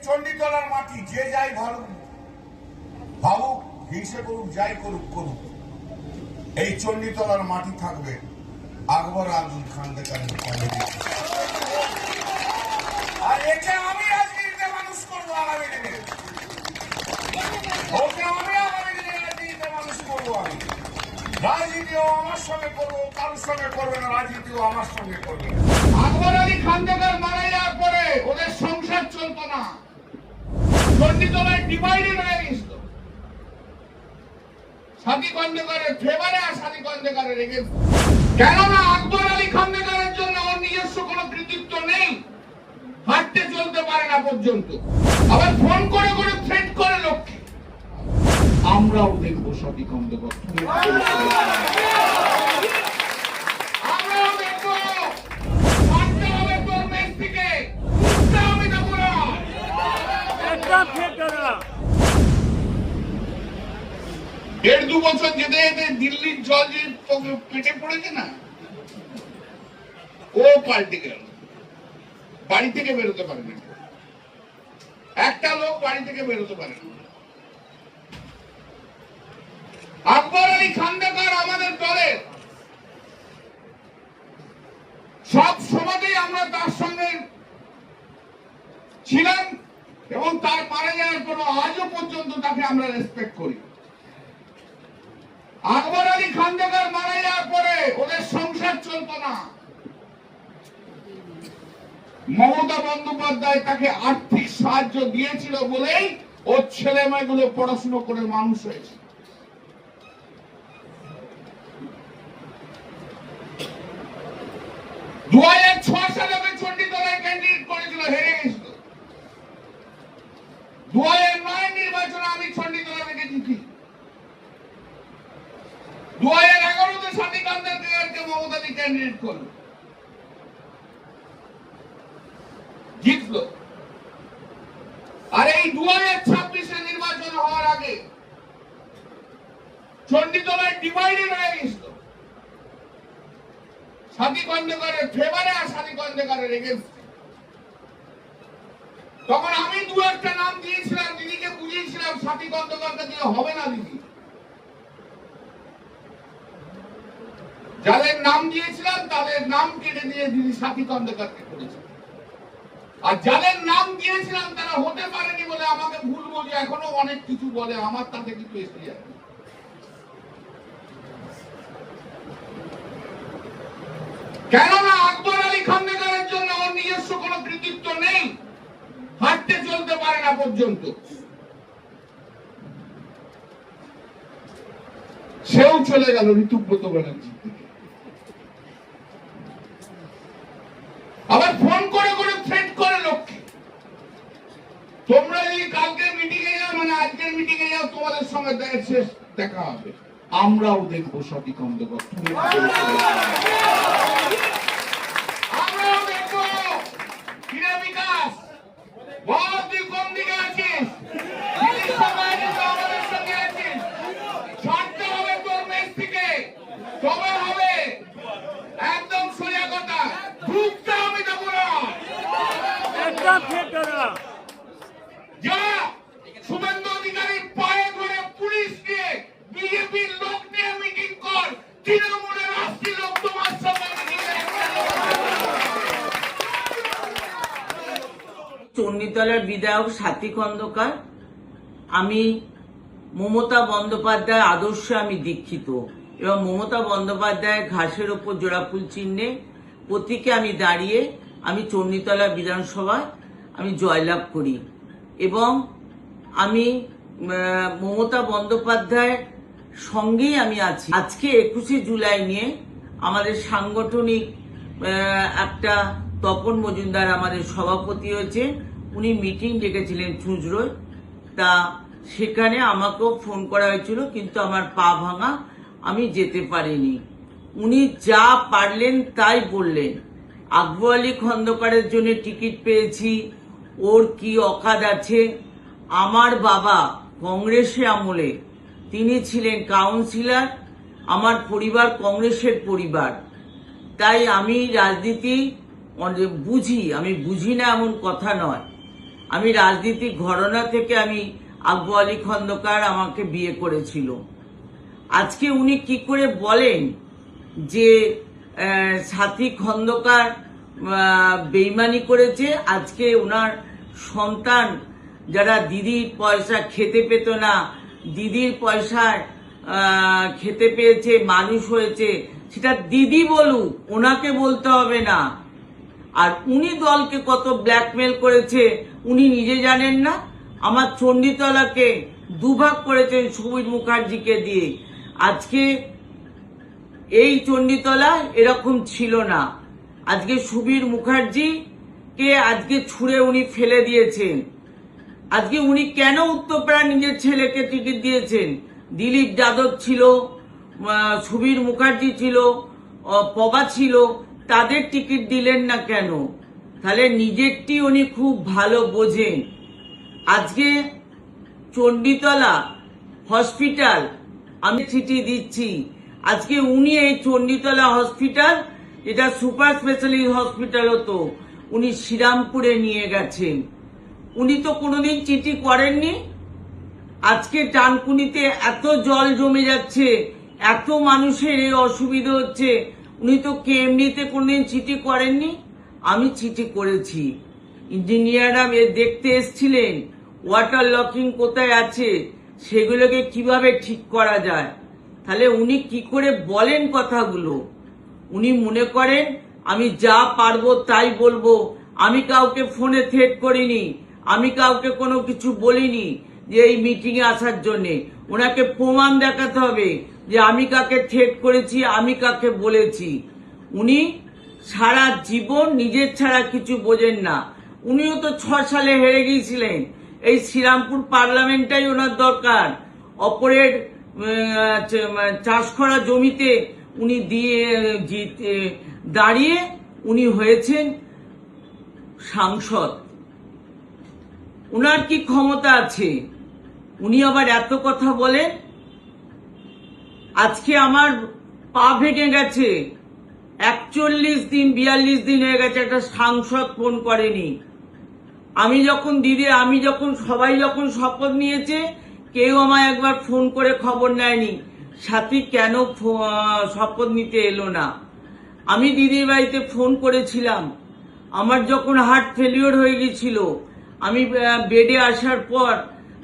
চণ্ডীতলার মাটি যে যাই ভাবুক, হিংসে করুক, যাই করুক করুক, এই চণ্ডীতলার মাটি থাকবে আকবর আব্দুল খান্দেকারের কমিটি। আর একে আমি রাজনীতিতে মানুষ করবো আগামী দিনে, ওকে আমি আগামী দিনে রাজনীতিতে মানুষ করবো। আমি রাজনীতিও আমার সঙ্গে করবো, কারোর সঙ্গে করবে না, রাজনীতিও আমার সঙ্গে করবে। আকবর আলী খান্দেকার মারা যাওয়ার পরে ওদের সংসার চলতো না, চণ্ডীতলায় ডিভাইডেড হয়ে গেছিল। সাথী খন্দকারের ফেভারে আর সাথী খন্দকারের এগেন্স্ট। কেননা আকবর আলী খান্দেকারের জন্য ওর নিজস্ব কোনো কৃতিত্ব নেই, হাঁটতে চলতে পারে না পর্যন্ত। আবার ফোন করে করে থ্রেট করে লক্ষ্যে, আমরাও দেখবো সাথী খন্দকার, আমরাও দেখবো, মারতে হবে তোর মেস থেকে, উঠতে হবে না পুরো একদম ঠিক না। 1.5-2 বছর যেতে যেতে দিল্লির জল যে পেটে পড়েছে না, ও পাল্টে গেল, বাড়ি থেকে বেরোতে পারে না, একটা লোক বাড়ি থেকে বেরোতে পারে না। আকবর আলী খান্দেকার আমাদের দলের সব সময়তেই আমরা তার সঙ্গে ছিলাম এবং তার মারা যাওয়ার পর আজও পর্যন্ত তাকে আমরা রেসপেক্ট করি। আকবর আলী খান্দেকার মারা যাওয়ার পরে ওদের সংসার চলতো না, মমতা বন্দ্যোপাধ্যায় তাকে আর্থিক সাহায্য দিয়েছিল বলেই ওর ছেলে মেয়েগুলো পড়াশুনো করে মানুষ হয়েছে। দু 2006 সালে ওকে চণ্ডীতলায় ক্যান্ডিডেট করেছিল, হেরে গেছিল। 2009 নির্বাচনে আমি চণ্ডীতলা থেকে জিতি। 2011-তে সাথী খন্দকারকে মমতাদি ক্যান্ডিডেট করলো, জিতলো। আর এই 2026-এ নির্বাচন হওয়ার আগে চণ্ডীতলায় ডিভাইডেড হয়ে গেছিল, সাথী খন্দকারের ফেভারে আর সাথী খন্দকারের এগেন্স্ট। তখন আমি 2-1টা নাম দিয়েছিলাম, দিদিকে বুঝিয়েছিলাম সাথী খন্দকারকে দিয়ে হবে না দিদি। যাদের নাম দিয়েছিলাম তাদের নাম কেটে দিয়ে দিদি সাথী খন্দকারকে করেছে, আর যাদের নাম দিয়েছিলাম তারা হতে পারেনি বলে আমাকে ভুল বোঝে, এখনো অনেক কিছু বলে, আমার তাতে কিছু এসে যায়। কেননা আকবর আলী খান্দেকারের জন্য ওর নিজস্ব কোনো কৃতিত্ব নেই, হাঁটতে চলতে পারে না পর্যন্ত। সেও চলে গেল ঋতুব্রত ব্যানার্জি। আবার ফোন করে করে থ্রেট করে লক্ষ্যে, তোমরা যদি কালকে মিটিং এ যাও, মানে আজকের মিটিং এ যাও, তোমাদের সঙ্গে শেষ দেখা হবে, আমরাও দেখবো সাথী খন্দকার, আমরাও দেখবো। কিরে বিকাশ, বল তুই কোন দিকে আছিস? দিল্লির সঙ্গে আছিস, আমাদের সঙ্গে আছিস? ছাড়তে হবে তোর মেস থেকে, তবে হবে, একদম সোজা কথা, ঢুকতে হবে না পুরো একদম ঠিক না। যা শুভেন্দু অধিকারীর পায়ে ধরে পুলিশ দিয়ে, বিজেপির লোক নিয়ে মিটিং কর, তৃণমূলের রাষ্ট্রীয় লোক তোমার সঙ্গে চণ্ডীতলার বিধায়ক সাথী খন্দকার। আমি মমতা বন্দ্যোপাধ্যায় আদর্শে আমি দীক্ষিত এবং মমতা বন্দ্যোপাধ্যায় ঘাসের ওপর জোড়াফুল চিহ্নে প্রতীকে আমি দাঁড়িয়ে আমি চণ্ডীতলা বিধানসভায় আমি জয়লাভ করি এবং আমি মমতা বন্দ্যোপাধ্যায়ের সঙ্গেই আমি আছি। আজকে 21শে জুলাই নিয়ে আমাদের সাংগঠনিক একটা তপন মজুমদার আমাদের সভাপতি হয়েছে, উনি মিটিং ডেকেছিলেন চুঁচড়োয়, তা সেখানে আমাকেও ফোন করা হয়েছিল, কিন্তু আমার পা ভাঙা, আমি যেতে পারিনি। উনি যা পারলেন তাই বললেন। আকবর আলী খন্দকারের জন্য টিকিট পেয়েছি, ওর কি অকাদ আছে। আমার বাবা কংগ্রেসে আমলে তিনি ছিলেন কাউন্সিলর, আমার পরিবার কংগ্রেসের পরিবার, তাই আমি রাজনীতি বুঝি, আমি বুঝি না এমন কথা নয়। আমি রাজনীতিক ঘরানা থেকে আমি আব্বু আলী খন্দকার আমাকে বিয়ে করেছিল। আজকে উনি কি করে বলেন যে সাথী খন্দকার বেইমানি করেছে? আজকে ওনার সন্তান যারা দিদির পয়সা খেতে পেত না, দিদির পয়সায় খেতে পেয়েছে, মানুষ হয়েছে, সেটা দিদি বলুক, ওনাকে বলতে হবে না। আর উনি দলকে কত ব্ল্যাকমেল করেছে উনি নিজে জানেন না। আমার চণ্ডীতলাকে দুভাগ করেছেন সুবীর মুখার্জিকে দিয়ে। আজকে এই চণ্ডীতলা এরকম ছিল না। আজকে সুবীর মুখার্জিকে আজকে ছুঁড়ে উনি ফেলে দিয়েছেন। আজকে উনি কেন উত্তরপাড়া নিজের ছেলেকে টিকিট দিয়েছেন? দিলীপ যাদব ছিল, সুবীর মুখার্জি ছিল, পবা ছিল, তাদের টিকিট দিলেন না কেন? তাহলে নিজেরটি উনি খুব ভালো বোঝেন। আজকে চণ্ডীতলা হসপিটাল আমি চিঠি দিচ্ছি, আজকে উনি এই চণ্ডীতলা হসপিটাল, এটা সুপার স্পেশালিস্ট হসপিটাল হতো, উনি শ্রীরামপুরে নিয়ে গেছেন। উনি তো কোনোদিন চিঠি করেননি। আজকে ডানকুনিতে এত জল জমে যাচ্ছে, এত মানুষের এই অসুবিধা হচ্ছে, উনি তো এমনিতে কোনোদিন চিঠি করেননি। আমি চিঠি করেছি। ইঞ্জিনিয়াররা দেখতে এসছিলেন ওয়াটার লকিং কোথায় আছে, সেগুলোকে কিভাবে ঠিক করা যায়। তাহলে উনি কি করে বলেন কথাগুলো? উনি মনে করেন আমি যা পারবো তাই বলবো। আমি কাউকে ফোনে থ্রেট করিনি, আমি কাউকে কোনো কিছু বলিনি যে এই মিটিংয়ে আসার জন্যে। ওনাকে প্রমাণ দেখাতে হবে যে আমি কাকে থ্রেট করেছি, আমি কাকে বলেছি। উনি সারা জীবন নিজের ছাড়া কিছু বোঝেন না। উনিও তো 6 সালে হেরে গিয়েছিলেন। এই শ্রীরামপুর পার্লামেন্টটাই ওনার দরকার। অপরের চাষ করা জমিতে উনি দাঁড়িয়ে উনি হয়েছেন সাংসদ। উনার কি ক্ষমতা আছে? উনি আবার এত কথা বলেন। আজকে আমার পা ভেঙে গেছে, 41 দিন 42 দিন হয়ে গেছে, একটা সাংসদ ফোন করেনি। আমি যখন সবাই যখন শপথ নিয়েছে, কেউ আমায় একবার ফোন করে খবর নেয়নি সাথী কেন শপথ নিতে এলো না। আমি দিদির বাড়িতে ফোন করেছিলাম। আমার যখন হার্ট ফেলিওর হয়ে গেছিল, আমি বেডে আসার পর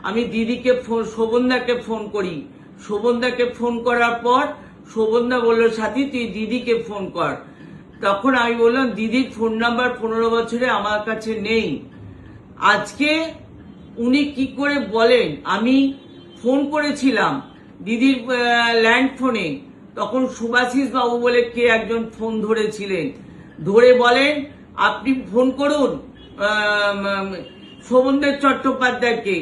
আমি দিদিকে শোভনদাকে ফোন করি। শোভনদাকে ফোন করার পর শোভনদা বলল সাথী তুই দিদিকে ফোন কর। তখন আমি বললাম দিদির ফোন নাম্বার 15 বছরে আমার কাছে নেই। আজকে উনি কি করে বলেন? আমি ফোন করেছিলাম দিদির ল্যান্ড ফোনে, তখন সুভাষিস বাবু বলে কে একজন ফোন ধরেছিলেন, ধরে বলেন আপনি ফোন করুন শোভনদেব চট্টোপাধ্যায়কে।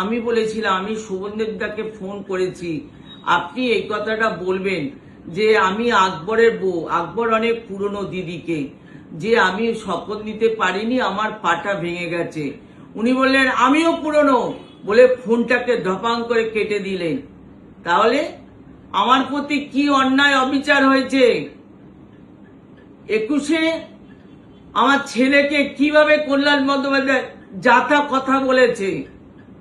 আমি বলেছিলাম আমি শোভনদেবদাকে ফোন করেছি, আপনি এই কথাটা বলবেন যে আমি আকবরের বউ, আকবর অনেক পুরনো দিদিকে, যে আমি শপথ নিতে পারিনি, আমার পাটা ভেঙে গেছে। উনি বললেন আমিও পুরনো, বলে ফোনটাকে ধপাং করে কেটে দিলেন। তাহলে আমার প্রতি কি অন্যায় অবিচার হয়েছে? 21-এ আমার ছেলেকে কিভাবে কল্যাণ বন্দ্যোপাধ্যায় যাতা কথা বলেছে,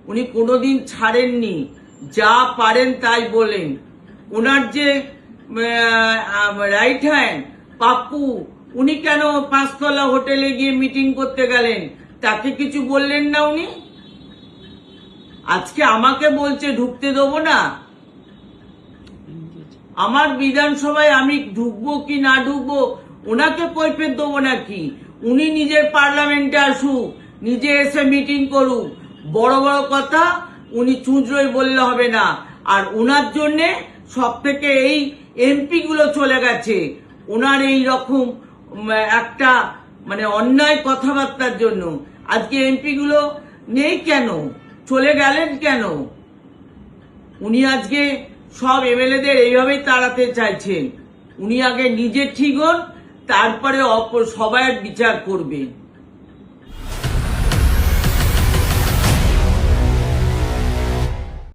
উনি কোনোদিন ছাড়েননি, যা পারেন তাই বলেন। ওনার যে রাইট হ্যান্ড পাপ্পু, উনি কেন 5তলা হোটেলে গিয়ে মিটিং করতে গেলেন? তাকে কিছু বললেন না উনি? আজকে আমাকে বলছে ঢুকতে দেবো না। আমার বিধানসভায় আমি ঢুকবো কি না ঢুকবো ওনাকে কৈফিয়ত দেবো নাকি? উনি নিজের পার্লামেন্টে আসুক, নিজে এসে মিটিং করুক। বড় বড় কথা উনি চুঁচড়োই বললে হবে না। আর ওনার জন্যে সব থেকে এই এমপি গুলো চলে গেছে, ওনার এই রকম একটা অন্যায় কথাবার্তার জন্য। আজকে এমপি গুলো নেই কেন, চলে গেলেন কেন? উনি আজকে সব এমএলএদের এইভাবেই তাড়াতে চাইছেন। উনি আগে নিজে ঠিক হন, তারপরে সবাই বিচার করবেন।